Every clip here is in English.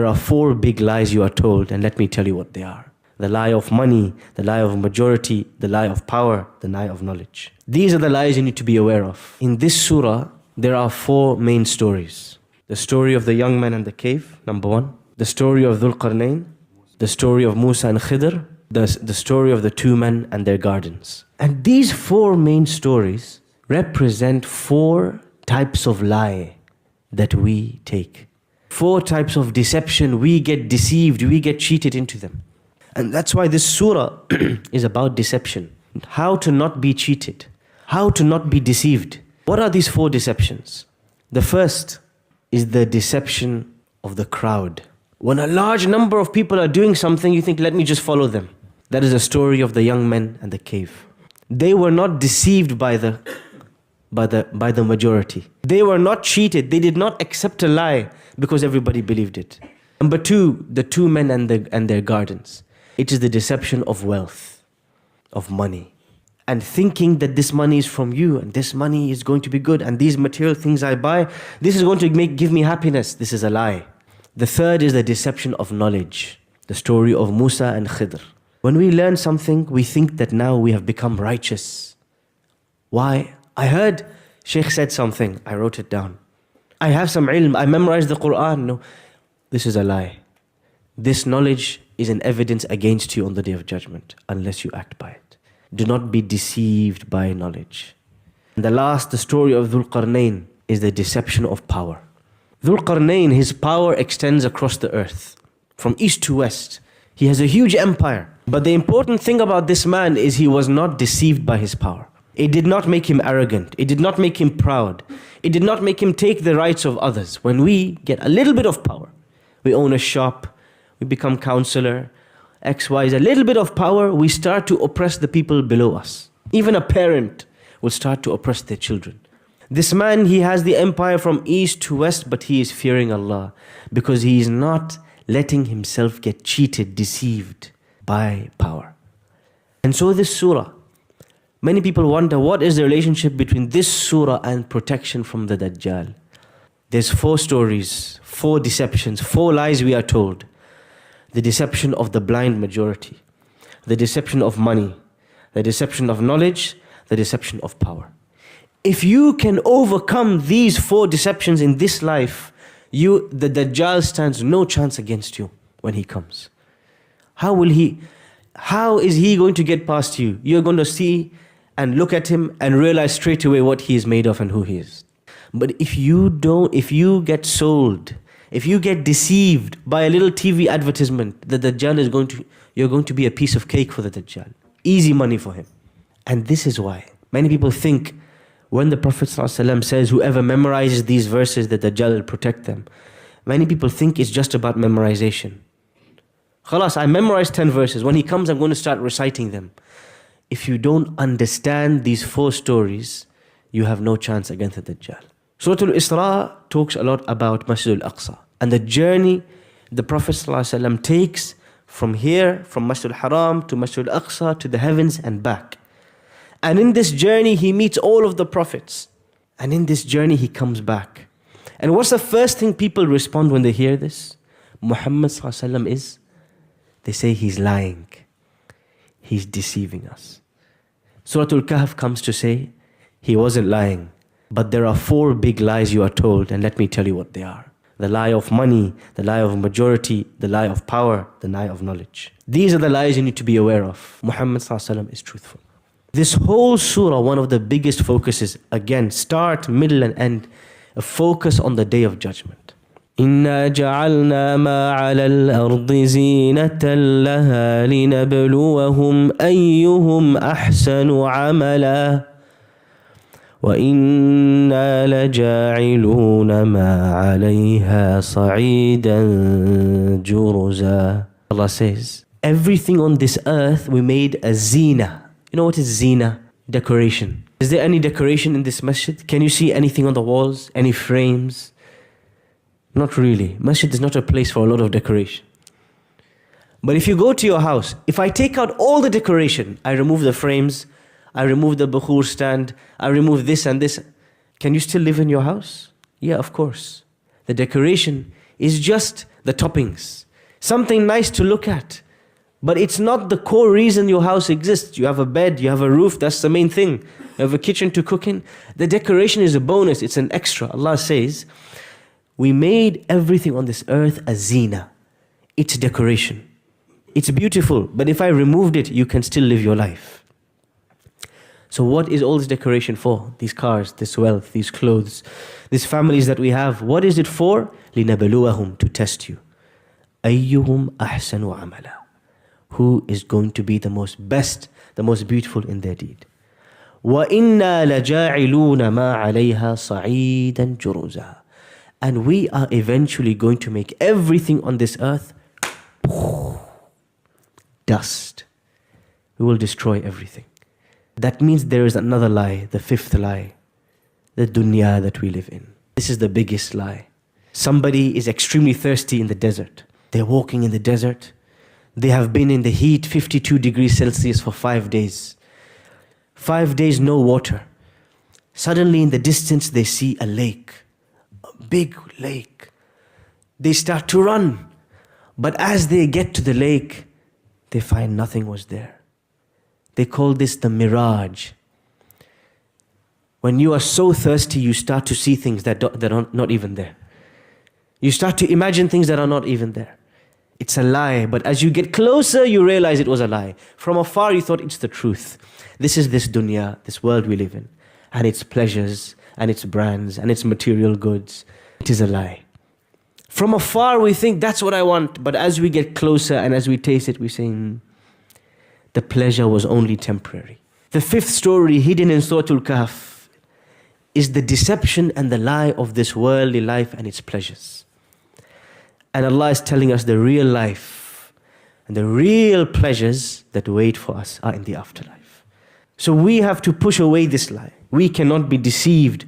There are four big lies you are told, and let me tell you what they are. The lie of money, the lie of majority, the lie of power, the lie of knowledge. These are the lies you need to be aware of. In this surah, there are four main stories. The story of the young man in the cave, number one. The story of Dhul Qarnayn. The story of Musa and Khidr. The story of the two men and their gardens. And these four main stories represent four types of lie that we take. Four types of deception. We get deceived, we get cheated into them. And that's why this surah is about deception. How to not be cheated. How to not be deceived. What are these four deceptions? The first is the deception of the crowd. When a large number of people are doing something, you think, let me just follow them. That is the story of the young men and the cave. They were not deceived by the majority. They were not cheated. They did not accept a lie because everybody believed it. Number two, the two men and their gardens. It is the deception of wealth, of money. And thinking that this money is from you, and this money is going to be good, and these material things I buy, this is going to give me happiness. This is a lie. The third is the deception of knowledge. The story of Musa and Khidr. When we learn something, we think that now we have become righteous. Why? I heard Sheikh said something, I wrote it down. I have some ilm, I memorized the Quran. No, this is a lie. This knowledge is an evidence against you on the Day of Judgment, unless you act by it. Do not be deceived by knowledge. And the last, the story of Dhul Qarnayn, is the deception of power. Dhul Qarnayn, his power extends across the earth, from east to west. He has a huge empire. But the important thing about this man is he was not deceived by his power. It did not make him arrogant. It did not make him proud. It did not make him take the rights of others. When we get a little bit of power, we own a shop, we become counselor, X, Y, Z, a little bit of power, we start to oppress the people below us. Even a parent will start to oppress their children. This man, he has the empire from east to west, but he is fearing Allah because he is not letting himself get cheated, deceived by power. And so this surah, many people wonder, what is the relationship between this surah and protection from the Dajjal? There's four stories, four deceptions, four lies we are told. The deception of the blind majority, the deception of money, the deception of knowledge, the deception of power. If you can overcome these four deceptions in this life, the Dajjal stands no chance against you when he comes. How is he going to get past you? You're going to see and look at him and realize straight away what he is made of and who he is. But if you get sold, if you get deceived by a little TV advertisement, the Dajjal you're going to be a piece of cake for the Dajjal. Easy money for him. And this is why many people think when the Prophet ﷺ says, whoever memorizes these verses, the Dajjal will protect them. Many people think it's just about memorization. Khalas, I memorized 10 verses. When he comes, I'm going to start reciting them. If you don't understand these four stories, you have no chance against the Dajjal. Surah Al-Isra talks a lot about Masjid Al-Aqsa and the journey the Prophet ﷺ takes from here, from Masjid Al-Haram to Masjid Al-Aqsa to the heavens and back. And in this journey, he meets all of the prophets. And in this journey, he comes back. And what's the first thing people respond when they hear this? Muhammad ﷺ is, they say he's lying. He's deceiving us. Surah Al-Kahf comes to say, he wasn't lying. But there are four big lies you are told, and let me tell you what they are. The lie of money, the lie of majority, the lie of power, the lie of knowledge. These are the lies you need to be aware of. Muhammad ﷺ is truthful. This whole surah, one of the biggest focuses, again, start, middle and end, a focus on the Day of Judgment. إِنَّا جَعَلْنَا مَا عَلَى الْأَرْضِ زِينَةً لَهَا لِنَبْلُوَهُمْ أَيُّهُمْ أَحْسَنُ عَمَلًا وَإِنَّا لَجَاعِلُونَ مَا عَلَيْهَا صَعِيدًا جُرُزًا. Allah says, everything on this earth we made a zina. You know what is zina? Decoration. Is there any decoration in this masjid? Can you see anything on the walls? Any frames? Not really. Masjid is not a place for a lot of decoration. But if you go to your house, if I take out all the decoration, I remove the frames, I remove the bukhur stand, I remove this and this, can you still live in your house? Yeah, of course. The decoration is just the toppings, something nice to look at. But it's not the core reason your house exists. You have a bed, you have a roof, that's the main thing. You have a kitchen to cook in. The decoration is a bonus, it's an extra. Allah says, we made everything on this earth a zina. It's decoration. It's beautiful, but if I removed it, you can still live your life. So what is all this decoration for? These cars, this wealth, these clothes, these families that we have. What is it for? لِنَبَلُوَهُمْ, to test you. أَيُّهُمْ أَحْسَنُ عَمَلًا, who is going to be the most best, the most beautiful in their deed. وَإِنَّا لَجَاعِلُونَ مَا عَلَيْهَا صَعِيدًا جُرُزًا, and we are eventually going to make everything on this earth dust. We will destroy everything. That means there is another lie, the fifth lie, the dunya that we live in. This is the biggest lie. Somebody is extremely thirsty in the desert. They're walking in the desert. They have been in the heat, 52 degrees Celsius for 5 days. 5 days, no water. Suddenly in the distance they see a lake, a big lake. They start to run. But as they get to the lake, they find nothing was there. They call this the mirage. When you are so thirsty, you start to see things that are not even there. You start to imagine things that are not even there. It's a lie, but as you get closer, you realize it was a lie. From afar, you thought it's the truth. This is this dunya, this world we live in, and its pleasures, and its brands, and its material goods. It is a lie. From afar, we think that's what I want, but as we get closer and as we taste it, we say, the pleasure was only temporary. The fifth story hidden in Surah Al-Kahf is the deception and the lie of this worldly life and its pleasures. And Allah is telling us the real life and the real pleasures that wait for us are in the afterlife. So we have to push away this lie. We cannot be deceived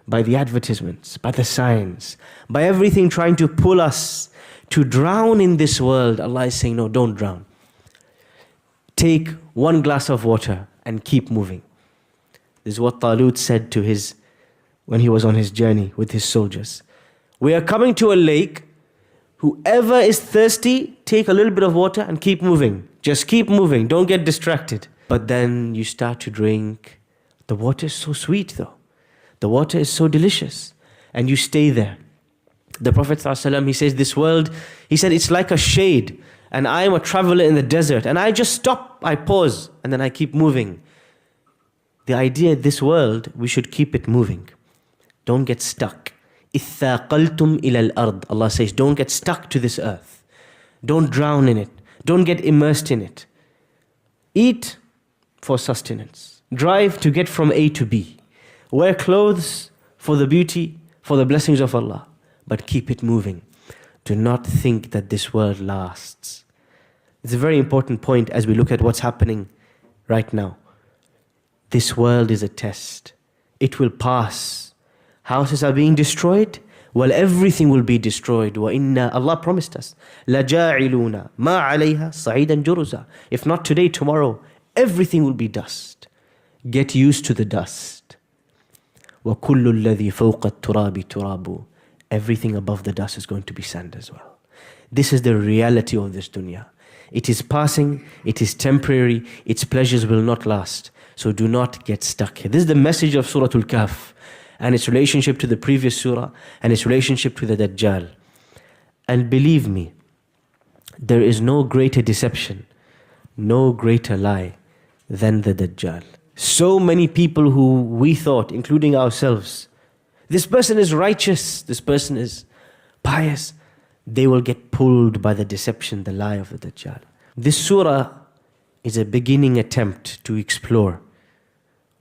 by the advertisements, by the signs, by everything trying to pull us to drown in this world. Allah is saying, no, don't drown. Take one glass of water and keep moving. This is what Talut said to when he was on his journey with his soldiers. We are coming to a lake. Whoever is thirsty, take a little bit of water and keep moving. Just keep moving, don't get distracted. But then you start to drink. The water is so sweet though. The water is so delicious. And you stay there. The Prophet ﷺ, he says, this world, he said, it's like a shade. And I am a traveler in the desert. And I just stop, I pause, and then I keep moving. The idea, this world, we should keep it moving. Don't get stuck. إِثَّاقَلْتُمْ إِلَى الْأَرْضِ, Allah says, don't get stuck to this earth. Don't drown in it. Don't get immersed in it. Eat for sustenance. Drive to get from A to B. Wear clothes for the beauty, for the blessings of Allah. But keep it moving. Do not think that this world lasts. It's a very important point as we look at what's happening right now. This world is a test. It will pass. Houses are being destroyed. Well, everything will be destroyed. وَإِنَّا, Allah promised us, لَجَاعِلُونَ مَا عَلَيْهَا صَعِيدًا جُرُزًا. If not today, tomorrow, everything will be dust. Get used to the dust. وَكُلُّ الَّذِي فَوْقَ التُّرَابِ تُرَابُ. Everything above the dust is going to be sand as well. This is the reality of this dunya. It is passing, it is temporary, its pleasures will not last. So do not get stuck here. This is the message of Surah Al-Kahf and its relationship to the previous surah and its relationship to the Dajjal. And believe me, there is no greater deception, no greater lie than the Dajjal. So many people who we thought, including ourselves, this person is righteous, this person is pious, they will get pulled by the deception, the lie of the Dajjal. This surah is a beginning attempt to explore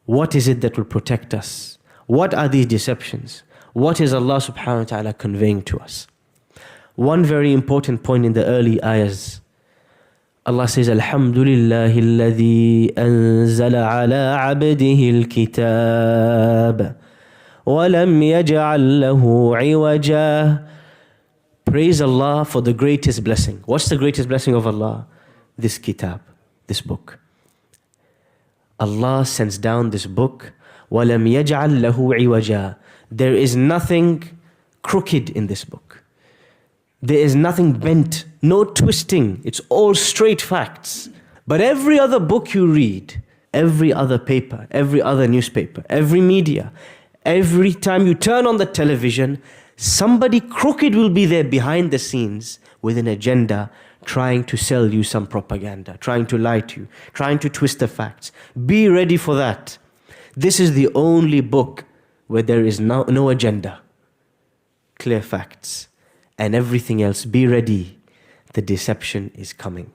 what is it that will protect us. What are these deceptions? What is Allah subhanahu wa ta'ala conveying to us? One very important point in the early ayahs, Allah says, Alhamdulillahi alladhi anzala ala abdihi al-kitab wa lam yaj'al lahu iwaja. Praise Allah for the greatest blessing. What's the greatest blessing of Allah? This kitab, this book. Allah sends down this book. وَلَمْ يَجْعَلْ لَهُ عِوَجًا. There is nothing crooked in this book. There is nothing bent, no twisting. It's all straight facts. But every other book you read, every other paper, every other newspaper, every media, every time you turn on the television, somebody crooked will be there behind the scenes with an agenda, trying to sell you some propaganda, trying to lie to you, trying to twist the facts. Be ready for that. This is the only book where there is no agenda, clear facts, and everything else. Be ready. The deception is coming.